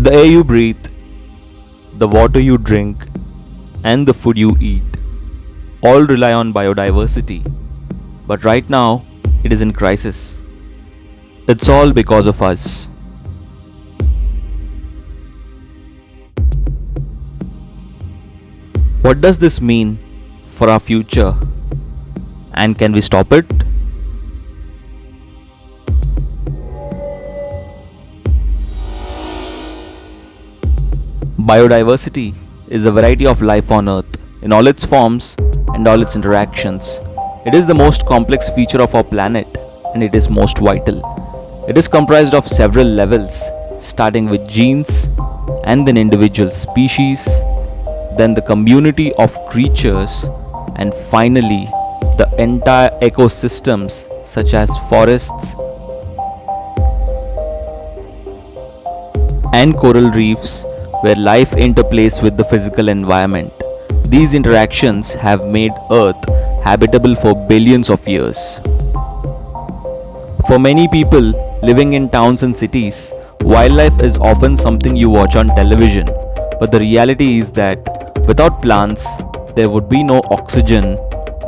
The air you breathe, the water you drink, and the food you eat all rely on biodiversity. But right now, it is in crisis. It's all because of us. What does this mean for our future? And can we stop it? Biodiversity is a variety of life on Earth in all its forms and all its interactions. It is the most complex feature of our planet and it is most vital. It is comprised of several levels, starting with genes and then individual species, then the community of creatures, and finally the entire ecosystems such as forests and coral reefs where life interplays with the physical environment. These interactions have made Earth habitable for billions of years. For many people living in towns and cities, wildlife is often something you watch on television, but the reality is that without plants, there would be no oxygen,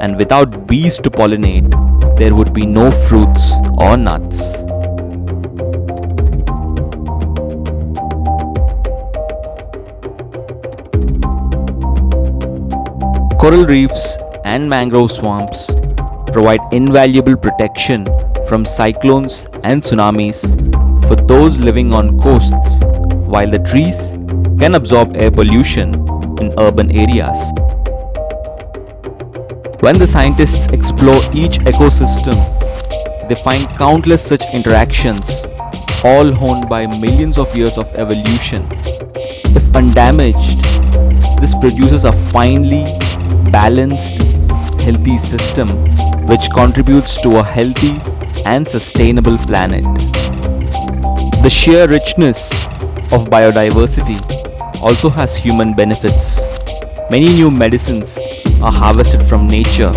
and without bees to pollinate, there would be no fruits or nuts. Coral reefs and mangrove swamps provide invaluable protection from cyclones and tsunamis for those living on coasts, while the trees can absorb air pollution in urban areas. When the scientists explore each ecosystem, they find countless such interactions, all honed by millions of years of evolution. If undamaged, this produces a finely balanced, healthy system which contributes to a healthy and sustainable planet. The sheer richness of biodiversity also has human benefits. Many new medicines are harvested from nature.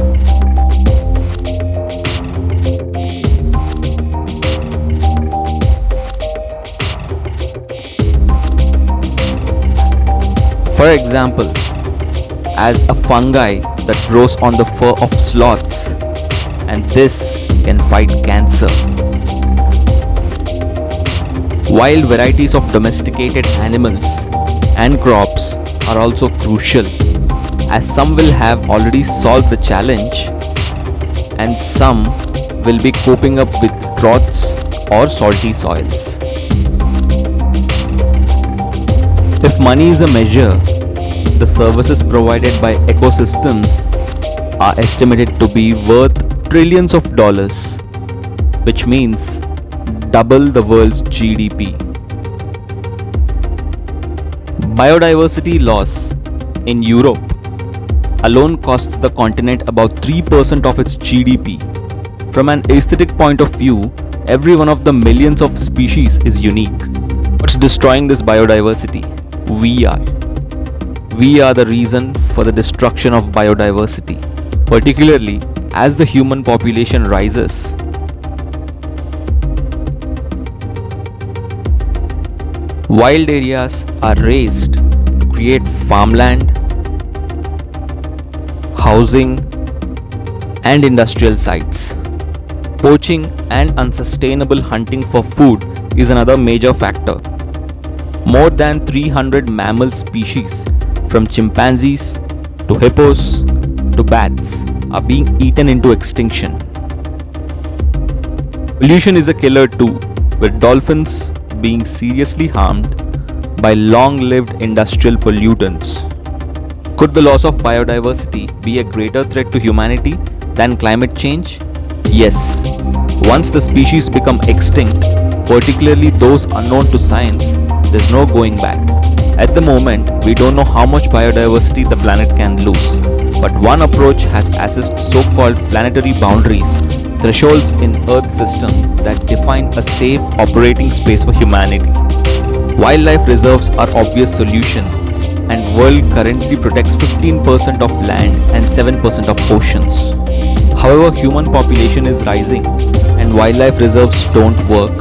For example, as a fungi that grows on the fur of sloths, and this can fight cancer. Wild varieties of domesticated animals and crops are also crucial, as some will have already solved the challenge and some will be coping up with droughts or salty soils. If money is a measure, the services provided by ecosystems are estimated to be worth trillions of dollars, which means double the world's GDP. Biodiversity loss in Europe alone costs the continent about 3% of its GDP. From an aesthetic point of view, every one of the millions of species is unique. What's destroying this biodiversity? We are. We are the reason for the destruction of biodiversity, particularly as the human population rises. Wild areas are razed to create farmland, housing, and industrial sites. Poaching and unsustainable hunting for food is another major factor. More than 300 mammal species, from chimpanzees to hippos to bats, are being eaten into extinction. Pollution is a killer too, with dolphins being seriously harmed by long-lived industrial pollutants. Could the loss of biodiversity be a greater threat to humanity than climate change? Yes. Once the species become extinct, particularly those unknown to science, there's no going back. At the moment, we don't know how much biodiversity the planet can lose, but one approach has assessed so-called planetary boundaries, thresholds in Earth's system that define a safe operating space for humanity. Wildlife reserves are obvious solution, and world currently protects 15% of land and 7% of oceans. However, human population is rising, and wildlife reserves don't work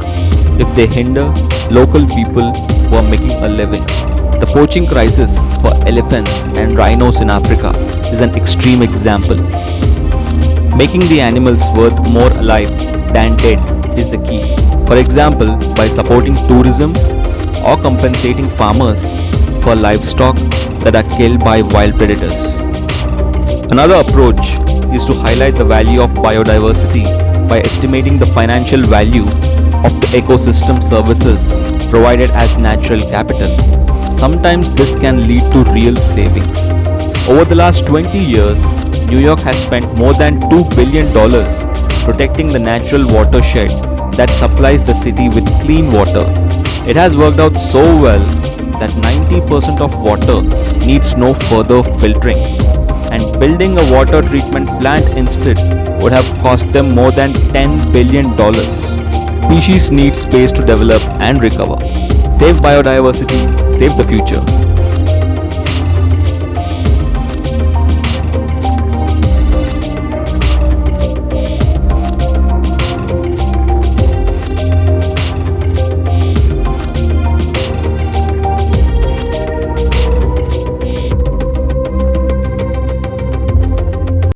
if they hinder local people who are making a living. The poaching crisis for elephants and rhinos in Africa is an extreme example. Making the animals worth more alive than dead is the key. For example, by supporting tourism or compensating farmers for livestock that are killed by wild predators. Another approach is to highlight the value of biodiversity by estimating the financial value of the ecosystem services provided as natural capital. Sometimes this can lead to real savings. Over the last 20 years, New York has spent more than $2 billion protecting the natural watershed that supplies the city with clean water. It has worked out so well that 90% of water needs no further filtering, and building a water treatment plant instead would have cost them more than $10 billion. Species need space to develop and recover. Save biodiversity, save the future.